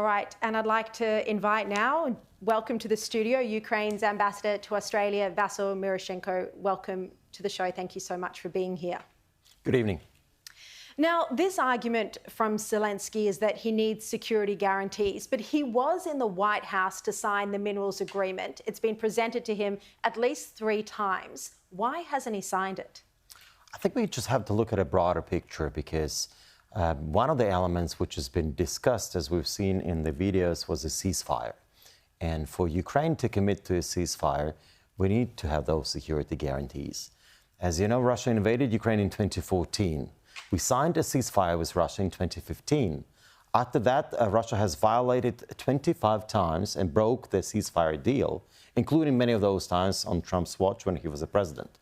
All right, and I'd like to invite now, welcome to the studio, Ukraine's ambassador to Australia, Vasyl Myroshnychenko. Welcome to the show. Thank you so much for being here. Good evening. Now, this argument from Zelenskyy is that he needs security guarantees, but he was in the White House to sign the minerals agreement. It's been presented to him at least 3 times. Why hasn't he signed it? I think we just have to look at a broader picture because one of the elements which has been discussed, as we've seen in the videos, was a ceasefire. And for Ukraine to commit to a ceasefire, we need to have those security guarantees. As you know, Russia invaded Ukraine in 2014. We signed a ceasefire with Russia in 2015. After that, Russia has violated 25 times and broke the ceasefire deal, including many of those times on Trump's watch when he was a president.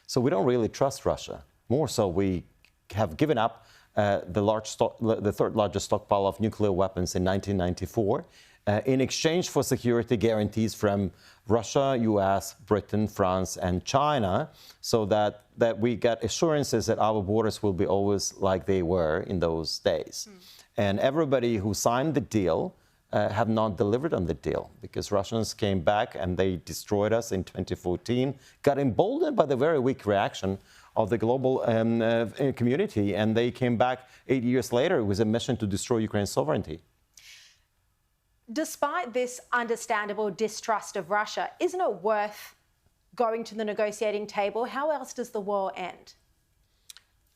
So we don't really trust Russia. More so, we have given up the third largest stockpile of nuclear weapons in 1994 in exchange for security guarantees from Russia, US, Britain, France, and China, so that we get assurances that our borders will be always like they were in those days. And everybody who signed the deal have not delivered on the deal because Russians came back and they destroyed us in 2014, got emboldened by the very weak reaction of the global community, and they came back 8 years later with a mission to destroy Ukraine's sovereignty. Despite this understandable distrust of Russia, isn't it worth going to the negotiating table? How else does the war end?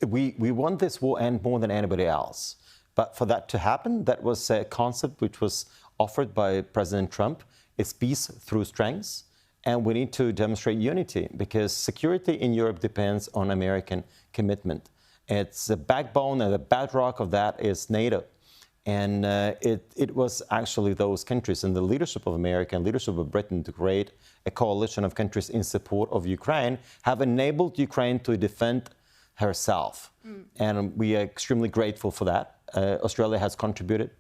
We want this war end more than anybody else. But for that to happen, that was a concept which was offered by President Trump. It's peace through strength. And we need to demonstrate unity because security in Europe depends on American commitment. It's the backbone and the bedrock of that is NATO. And it was actually those countries and the leadership of America and leadership of Britain to create a coalition of countries in support of Ukraine have enabled Ukraine to defend herself. And we are extremely grateful for that. Australia has contributed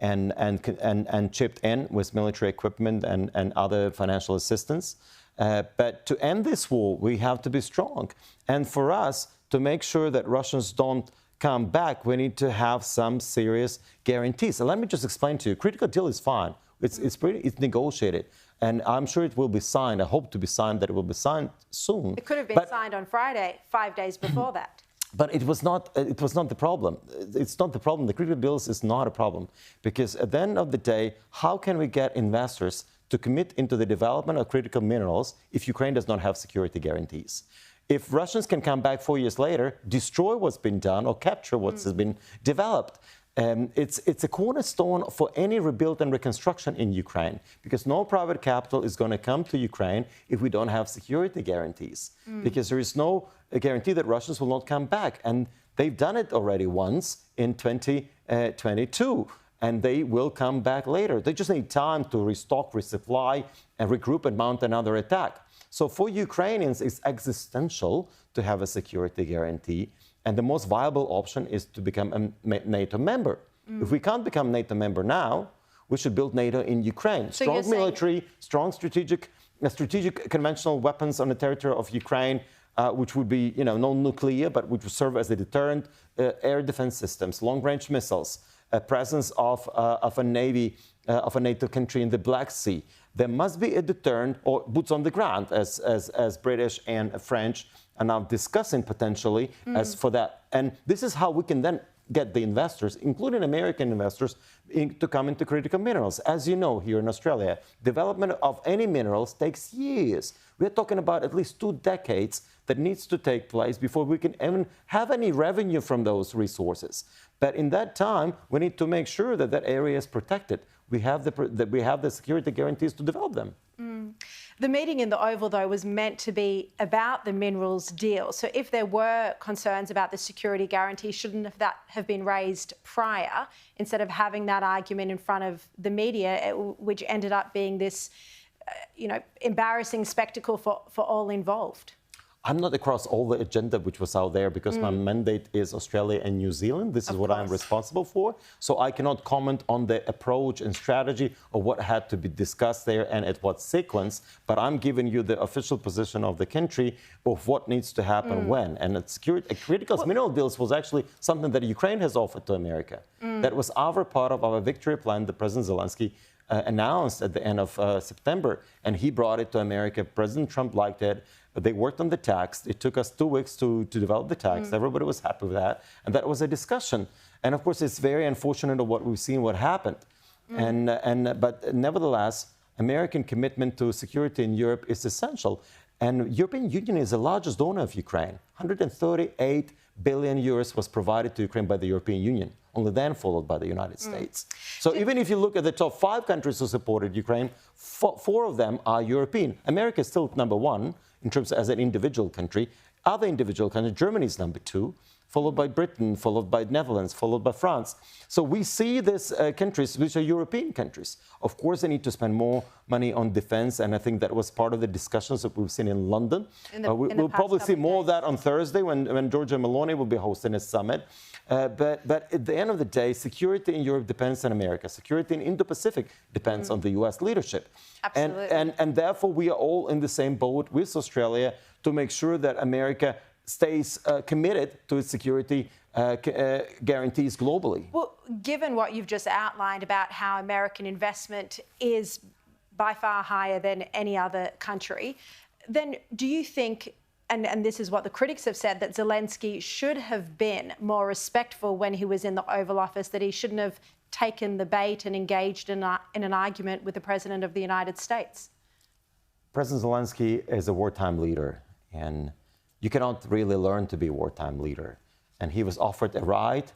and chipped in with military equipment and other financial assistance. But to end this war, we have to be strong. And for us, to make sure that Russians don't come back, we need to have some serious guarantees. And let me just explain to you, critical deal is fine. It's negotiated. And I'm sure it will be signed. I hope to be signed, that it will be signed soon. It could have been signed on Friday, 5 days before that. But it was not the problem. It's not the problem. The critical deals is not a problem. Because at the end of the day, how can we get investors to commit into the development of critical minerals if Ukraine does not have security guarantees? If Russians can come back 4 years later, destroy what's been done or capture what's been developed, it's a cornerstone for any rebuild and reconstruction in Ukraine, because no private capital is going to come to Ukraine if we don't have security guarantees, because there is no guarantee that Russians will not come back. And they've done it already once in 2022, and they will come back later. They just need time to restock, resupply, and regroup and mount another attack. So for Ukrainians, it's existential to have a security guarantee. And the most viable option is to become a NATO member. If we can't become NATO member now, we should build NATO in Ukraine. So strong military, strong strategic conventional weapons on the territory of Ukraine, which would be, non-nuclear, but which would serve as a deterrent, air defense systems, long-range missiles, a presence of a navy of a NATO country in the Black Sea. There must be a deterrent or boots on the ground, as British and French are now discussing potentially as for that. And this is how we can then get the investors, including American investors, to come into critical minerals. As you know, here in Australia, development of any minerals takes years. We're talking about at least 2 decades that needs to take place before we can even have any revenue from those resources. But in that time, we need to make sure that that area is protected. We have the security guarantees to develop them. The meeting in the Oval, though, was meant to be about the minerals deal. So if there were concerns about the security guarantee, shouldn't that have been raised prior instead of having that argument in front of the media, which ended up being this, embarrassing spectacle for all involved? I'm not across all the agenda which was out there because my mandate is Australia and New Zealand. This is what I'm responsible for. So I cannot comment on the approach and strategy of what had to be discussed there and at what sequence. But I'm giving you the official position of the country of what needs to happen when. And a critical mineral deals was actually something that Ukraine has offered to America. That was our part of our victory plan that President Zelenskyy announced at the end of September. And he brought it to America. President Trump liked it. They worked on the text. It took us 2 weeks to develop the text. Everybody was happy with that. And that was a discussion. And of course, it's very unfortunate of what we've seen, what happened. But nevertheless, American commitment to security in Europe is essential. And European Union is the largest donor of Ukraine. 138 billion euros was provided to Ukraine by the European Union, only then followed by the United States. So even if you look at the top 5 countries who supported Ukraine, 4 of them are European. America is still number 1 in terms of as an individual country. Other individual countries, Germany is number 2, followed by Britain, followed by Netherlands, followed by France. So we see these countries, which are European countries. Of course, they need to spend more money on defense, and I think that was part of the discussions that we've seen in London. We'll probably see more of that on Thursday when Giorgia Meloni will be hosting a summit. But at the end of the day, security in Europe depends on America. Security in Indo-Pacific depends on the U.S. leadership. Absolutely. And therefore, we are all in the same boat with Australia to make sure that America stays committed to its security guarantees globally. Well, given what you've just outlined about how American investment is by far higher than any other country, then do you think, and this is what the critics have said, that Zelenskyy should have been more respectful when he was in the Oval Office, that he shouldn't have taken the bait and engaged in an argument with the President of the United States? President Zelenskyy is a wartime leader, and you cannot really learn to be a wartime leader. And he was offered a ride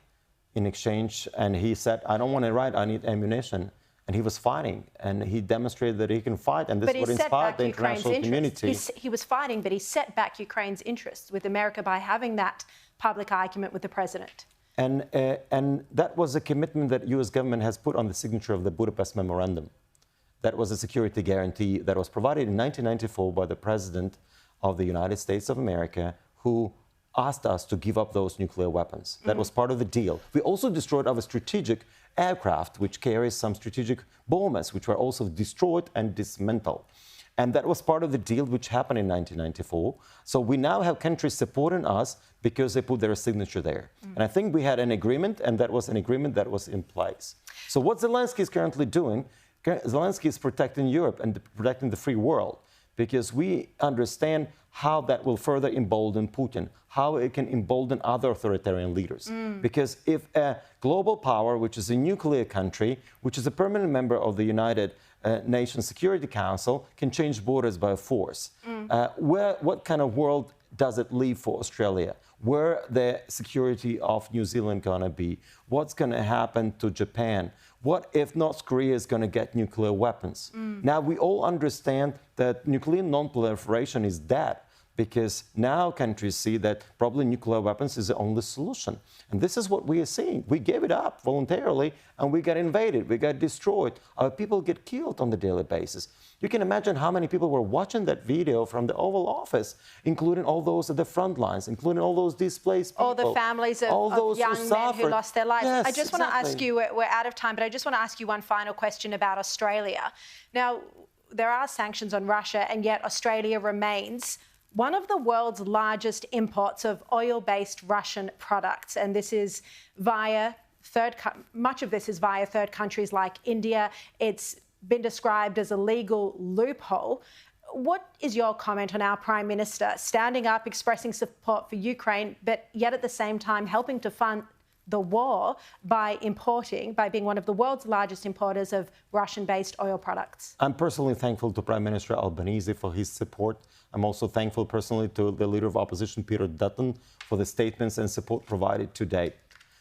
in exchange, and he said, I don't want a ride, I need ammunition. And he was fighting, and he demonstrated that he can fight, and this is what inspired the international community. He was fighting, but he set back Ukraine's interests with America by having that public argument with the president. And that was a commitment that U.S. government has put on the signature of the Budapest Memorandum. That was a security guarantee that was provided in 1994 by the President of the United States of America, who asked us to give up those nuclear weapons. That was part of the deal. We also destroyed our strategic aircraft, which carries some strategic bombers, which were also destroyed and dismantled. And that was part of the deal which happened in 1994. So we now have countries supporting us because they put their signature there. And I think we had an agreement, and that was an agreement that was in place. So what Zelenskyy is currently doing, Zelenskyy is protecting Europe and protecting the free world, because we understand how that will further embolden Putin, how it can embolden other authoritarian leaders. Because if a global power, which is a nuclear country, which is a permanent member of the United Nations Security Council, can change borders by force, what kind of world does it leave for Australia? Where the security of New Zealand going to be? What's going to happen to Japan? What if North Korea is going to get nuclear weapons? Now, we all understand that nuclear nonproliferation is dead, because now countries see that probably nuclear weapons is the only solution. And this is what we are seeing. We gave it up voluntarily, and we got invaded, we got destroyed. Our people get killed on a daily basis. You can imagine how many people were watching that video from the Oval Office, including all those at the front lines, including all those displaced people. All the families of young men who lost their lives. Yes, I just want to ask you, we're out of time, but I just want to ask you one final question about Australia. Now, there are sanctions on Russia, and yet Australia remains one of the world's largest imports of oil-based Russian products. And this is via much of this is via third countries like India. It's been described as a legal loophole. What is your comment on our Prime Minister standing up, expressing support for Ukraine, but yet at the same time helping to fund the war by being one of the world's largest importers of Russian-based oil products? I'm personally thankful to Prime Minister Albanese for his support. I'm also thankful personally to the Leader of Opposition, Peter Dutton, for the statements and support provided to date.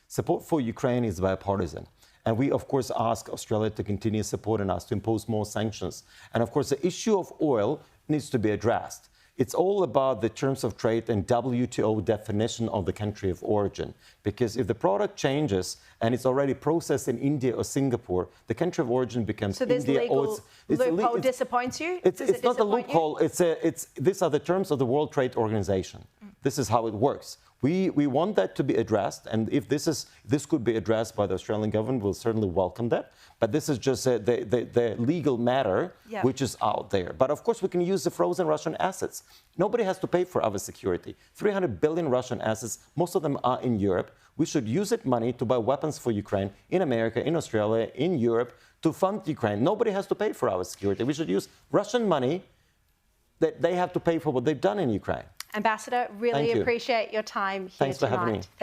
Support for Ukraine is bipartisan. And we, of course, ask Australia to continue supporting us, to impose more sanctions. And, of course, the issue of oil needs to be addressed. it's all about the terms of trade and WTO definition of the country of origin. Because if the product changes and it's already processed in India or Singapore, the country of origin becomes so this India. legal loophole disappoints you? It's not a loophole. These are the terms of the World Trade Organization. This is how it works. We want that to be addressed, and if this could be addressed by the Australian government, we'll certainly welcome that. But this is just the legal matter which is out there. But of course, we can use the frozen Russian assets. Nobody has to pay for our security. 300 billion Russian assets, most of them are in Europe. We should use that money to buy weapons for Ukraine in America, in Australia, in Europe, to fund Ukraine. Nobody has to pay for our security. We should use Russian money that they have to pay for what they've done in Ukraine. Ambassador, really appreciate your time here tonight. Thanks for having me.